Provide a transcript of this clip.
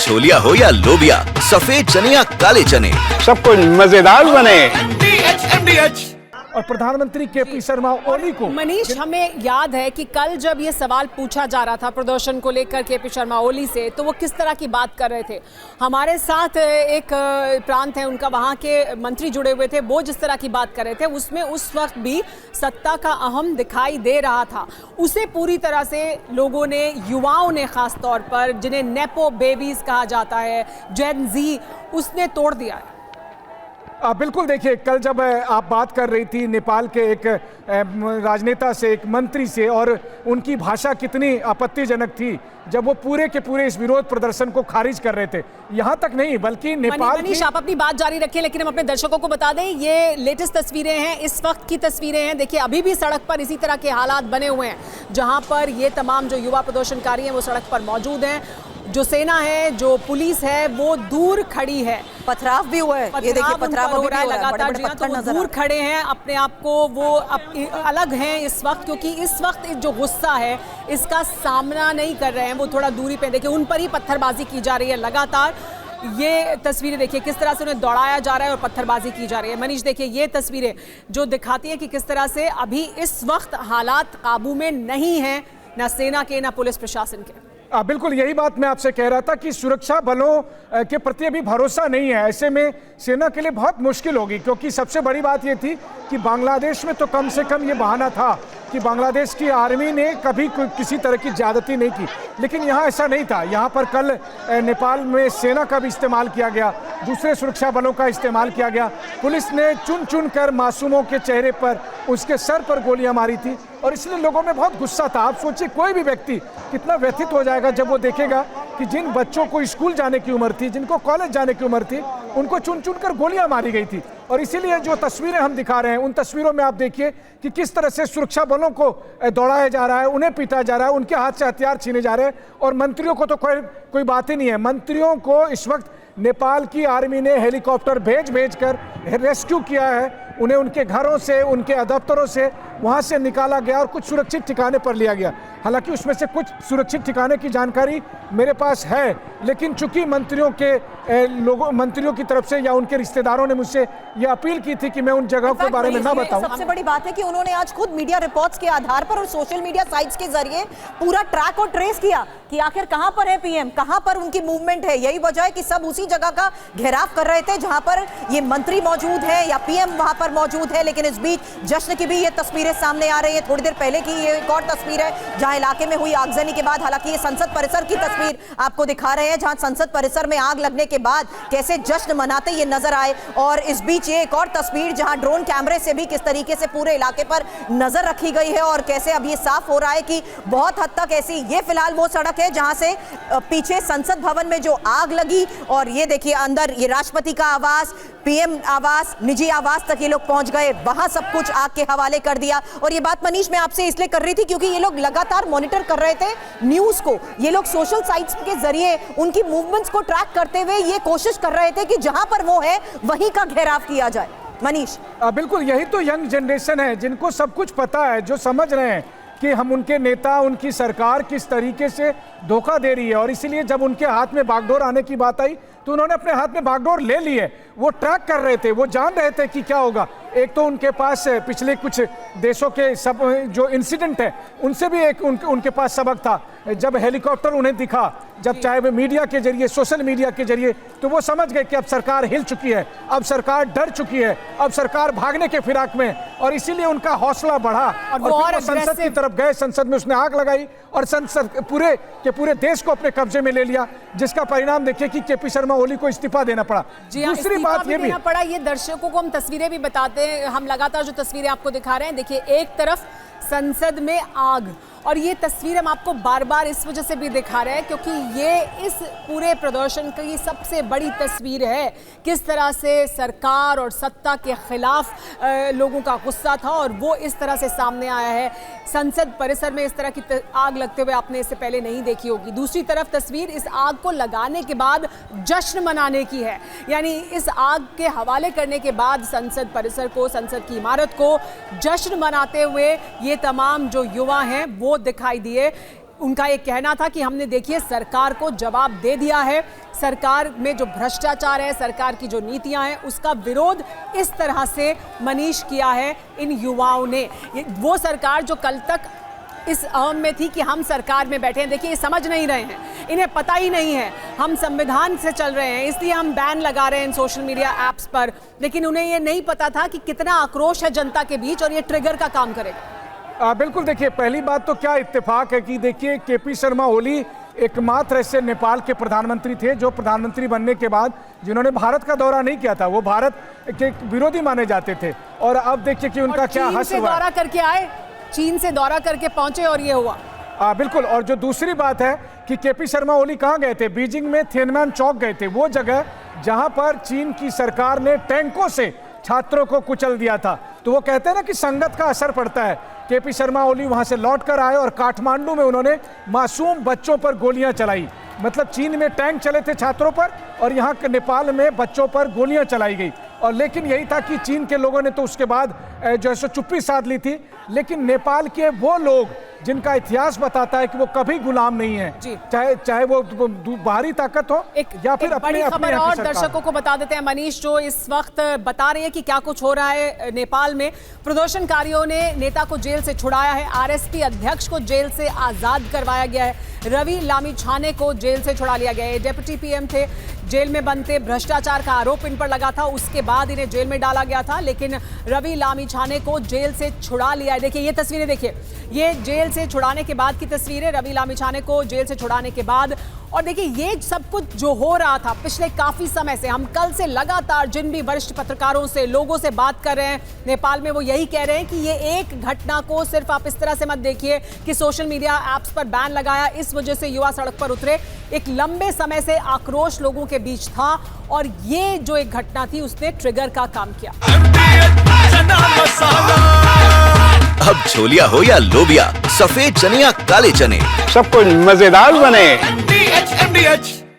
छोलिया हो या लोबिया, सफेद चने या काले चने, सब कुछ मजेदार बने। और प्रधानमंत्री केपी शर्मा ओली को मनीष, हमें याद है कि कल जब ये सवाल पूछा जा रहा था प्रदर्शन को लेकर केपी शर्मा ओली से, तो वो किस तरह की बात कर रहे थे। हमारे साथ एक प्रांत है उनका, वहाँ के मंत्री जुड़े हुए थे, वो जिस तरह की बात कर रहे थे उसमें उस वक्त भी सत्ता का अहम दिखाई दे रहा था। उसे पूरी तरह से लोगों ने, युवाओं ने खास तौर पर, जिन्हें नेपो बेबीज कहा जाता है, जेन जी, उसने तोड़ दिया है। बिल्कुल, देखिए कल जब आप बात कर रही थी नेपाल के एक राजनेता से, एक मंत्री से, और उनकी भाषा कितनी आपत्तिजनक थी जब वो पूरे के पूरे इस विरोध प्रदर्शन को खारिज कर रहे थे। यहाँ तक नहीं बल्कि नेपाल मनीष, आप अपनी बात जारी रखें, लेकिन हम अपने दर्शकों को बता दें ये लेटेस्ट तस्वीरें हैं, इस वक्त की तस्वीरें हैं। देखिए अभी भी सड़क पर इसी तरह के हालात बने हुए हैं, जहाँ पर ये तमाम जो युवा प्रदर्शनकारी हैं वो सड़क पर मौजूद हैं। जो सेना है, जो पुलिस है, वो दूर खड़ी है। पथराव भी हुआ है, ये देखिए पथराव हो रहा है लगातार, तो वो दूर खड़े हैं, अपने आप को वो अलग हैं इस वक्त, क्योंकि इस वक्त जो गुस्सा है इसका सामना नहीं कर रहे हैं, वो थोड़ा दूरी पे। देखिए उन पर ही पत्थरबाजी की जा रही है लगातार। ये तस्वीरें देखिए किस तरह से उन्हें दौड़ाया जा रहा है और पत्थरबाजी की जा रही है। मनीष, देखिए ये तस्वीरें जो दिखाती हैं कि किस तरह से अभी इस वक्त हालात काबू में नहीं है, ना सेना के ना पुलिस प्रशासन के। बिल्कुल यही बात मैं आपसे कह रहा था कि सुरक्षा बलों के प्रति अभी भरोसा नहीं है। ऐसे में सेना के लिए बहुत मुश्किल होगी, क्योंकि सबसे बड़ी बात ये थी कि बांग्लादेश में तो कम से कम ये बहाना था कि बांग्लादेश की आर्मी ने कभी किसी तरह की ज्यादती नहीं की, लेकिन यहाँ ऐसा नहीं था। यहाँ पर कल नेपाल में सेना का भी इस्तेमाल किया गया, दूसरे सुरक्षा बलों का इस्तेमाल किया गया। पुलिस ने चुन चुन कर मासूमों के चेहरे पर, उसके सर पर गोलियां मारी थी, और इसलिए लोगों में बहुत गुस्सा था। आप सोचिए कोई भी व्यक्ति कितना व्यथित हो जाएगा जब वो देखेगा कि जिन बच्चों को स्कूल जाने की उम्र थी, जिनको कॉलेज जाने की उम्र थी, उनको चुन चुन कर गोलियां मारी गई थी। और इसीलिए जो तस्वीरें हम दिखा रहे हैं, उन तस्वीरों में आप देखिए कि किस तरह से सुरक्षा बलों को दौड़ाया जा रहा है, उन्हें पीटा जा रहा है, उनके हाथ से हथियार छीने जा रहे हैं। और मंत्रियों को तो कोई बात ही नहीं है। मंत्रियों को इस वक्त नेपाल की आर्मी ने हेलीकॉप्टर भेज कर रेस्क्यू किया है। उन्हें उनके घरों से, उनके दफ्तरों से वहां से निकाला गया और कुछ सुरक्षित ठिकाने पर लिया गया। हालांकि उसमें से कुछ सुरक्षित ठिकाने की जानकारी मेरे पास है, लेकिन चूंकि मंत्रियों की तरफ से या उनके रिश्तेदारों ने मुझसे ये अपील की थी कि मैं उन जगहों के बारे में ना बताऊं। सबसे बड़ी बात है कि उन्होंने आज खुद मीडिया रिपोर्ट्स के आधार पर और सोशल मीडिया साइट्स के जरिए पूरा ट्रैक और ट्रेस किया कि आखिर कहां पर है पीएम, कहां पर उनकी मूवमेंट है। यही वजह है कि सब उसी जगह का घेराव कर रहे थे जहां पर ये मंत्री मौजूद है या पीएम वहां पर मौजूद है। लेकिन इस बीच जश्न की भी ये तस्वीरें सामने आ रही है। थोड़ी देर पहले की ये एक और तस्वीर है जहां इलाके में हुई आगजनी के बाद, हालांकि ये संसद परिसर की तस्वीर आपको दिखा रहे हैं, जहां संसद परिसर में आग लगने के बाद कैसे जश्न मनाते ये नजर आए। और इस बीच ये एक और तस्वीर जहां ड्रोन कैमरे से भी किस तरीके से पूरे इलाके पर नजर रखी गई है और कैसे अब ये साफ हो रहा है कि बहुत हद तक ऐसी, ये फिलहाल वो सड़क है जहां से पीछे संसद भवन में जो आग लगी, और ये देखिए अंदर ये राष्ट्रपति का आवास, पीएम आवास, निजी आवास तक ये लोग पहुंच गए, वहां सब कुछ आग के हवाले कर दिया। और ये बात मनीष मैं आपसे इसलिए कर रही थी क्योंकि ये लोग लगातार मॉनिटर कर रहे थे न्यूज को। ये लोग सोशल साइट्स के जरिए उनकी मूवमेंट्स को ट्रैक करते हुए ये कोशिश कर रहे थे कि जहां पर वो है वहीं का घेराव किया जाए। मनीष, बिल्कुल यही तो यंग जनरेशन है जिनको सब कुछ पता है, जो समझ रहे हैं कि हम उनके नेता, उनकी सरकार किस तरीके से धोखा दे रही है। और इसीलिए जब उनके हाथ में बागडोर आने की बात आई तो उन्होंने अपने हाथ में बागडोर ले ली है। वो ट्रैक कर रहे थे, वो जान रहे थे कि क्या होगा। एक तो उनके पास पिछले कुछ देशों के सब जो इंसिडेंट है उनसे भी एक उनके पास सबक था। जब हेलीकॉप्टर उन्हें दिखा, जब चाहे वो मीडिया के जरिए, सोशल मीडिया के जरिए, तो वो समझ गए कि अब सरकार हिल चुकी है, अब सरकार डर चुकी है, अब सरकार भागने के फिराक में। और इसीलिए उनका हौसला बढ़ा और संसद की तरफ गए। संसद में उसने आग लगाई और संसद पूरे देश को अपने कब्जे में ले लिया, जिसका परिणाम देखिए कि केपी शर्मा ओली को इस्तीफा देना पड़ा। दूसरी बात ये भी पड़ा, ये दर्शकों को हम तस्वीरें भी बताते हैं, हम लगातार जो तस्वीरें आपको दिखा रहे हैं, देखिए एक तरफ संसद में आग, और ये तस्वीर हम आपको बार बार इस वजह से भी दिखा रहे हैं क्योंकि ये इस पूरे प्रदर्शन की सबसे बड़ी तस्वीर है। किस तरह से सरकार और सत्ता के खिलाफ लोगों का गुस्सा था और वो इस तरह से सामने आया है। संसद परिसर में इस तरह की आग लगते हुए आपने इससे पहले नहीं देखी होगी। दूसरी तरफ तस्वीर इस आग को लगाने के बाद जश्न मनाने की है, यानी इस आग के हवाले करने के बाद संसद परिसर को, संसद की इमारत को जश्न मनाते हुए ये तमाम जो युवा हैं वो दिखाई दिए। उनका एक कहना था कि हमने देखिए सरकार को जवाब दे दिया है, सरकार में जो भ्रष्टाचार है, सरकार की जो नीतियां हैं, उसका विरोध इस तरह से मनीष किया है इन युवाओं ने। वो सरकार जो कल तक इस अहम में थी कि हम सरकार में बैठे हैं, देखिए ये समझ नहीं रहे हैं, इन्हें पता ही नहीं है हम संविधान से चल रहे हैं, इसलिए हम बैन लगा रहे हैं इन सोशल मीडिया ऐप्स पर, लेकिन उन्हें ये नहीं पता था कि कितना आक्रोश है जनता के बीच और ये ट्रिगर का काम करेगा। बिल्कुल, देखिए पहली बात तो क्या इत्तेफाक है कि देखिए केपी शर्मा ओली एकमात्र ऐसे नेपाल के प्रधानमंत्री थे जो प्रधानमंत्री बनने के बाद जिन्होंने भारत का दौरा नहीं किया था, वो भारत के विरोधी माने जाते थे, और अब देखिए कि उनका क्या हश्र हुआ। दौरा करके आए, चीन से दौरा करके पहुंचे और ये हुआ। बिल्कुल, और जो दूसरी बात है कि केपी शर्मा ओली कहाँ गए थे, बीजिंग में थिएननमेन चौक गए थे, वो जगह जहां पर चीन की सरकार ने टैंकों से छात्रों को कुचल दिया था। तो वो कहते हैं ना कि संगत का असर पड़ता है। केपी शर्मा ओली वहां से लौट कर आए और काठमांडू में उन्होंने मासूम बच्चों पर गोलियां चलाई, मतलब चीन में टैंक चले थे छात्रों पर और यहाँ के नेपाल में बच्चों पर गोलियां चलाई गई। और लेकिन यही था कि चीन के लोगों ने तो उसके बाद जो है सो चुप्पी साध ली थी, लेकिन नेपाल के वो लोग जिनका इतिहास बताता है कि वो कभी गुलाम नहीं है, चाहे वो बाहरी ताकत हो या फिर बड़ी खबर और दर्शकों को बता देते हैं मनीष, जो इस वक्त बता रही है कि क्या कुछ हो रहा है नेपाल में। प्रदर्शनकारियों ने नेता को जेल से छुड़ाया है, आरएसपी अध्यक्ष को जेल से आजाद करवाया गया है, रवि लामिछाने को जेल से छुड़ा लिया गया है। डेप्यूटी पीएम थे, जेल में बंद थे, भ्रष्टाचार का आरोप इन पर लगा था, उसके बाद इन्हें जेल में डाला गया था, लेकिन रवि लामिछाने को जेल से छुड़ा लिया है। देखिए ये तस्वीरें, देखिए ये जेल से छुड़ाने के बाद की तस्वीरें, रवि लामिछाने को जेल से छुड़ाने के बाद। और देखिए ये सब कुछ जो हो रहा था पिछले काफी समय से, हम कल से लगातार जिन भी वरिष्ठ पत्रकारों से, लोगों से बात कर रहे हैं नेपाल में, वो यही कह रहे हैं कि ये एक घटना को सिर्फ आप इस तरह से मत देखिए कि सोशल मीडिया ऐप्स पर बैन लगाया, इस वजह से युवा सड़क पर उतरे। एक लंबे समय से आक्रोश लोगों के बीच था और ये जो एक घटना थी उसने ट्रिगर का काम किया। अब छोलिया हो या लोबिया, सफेद चने या काले चने, सब कुछ मजेदार बने। MDH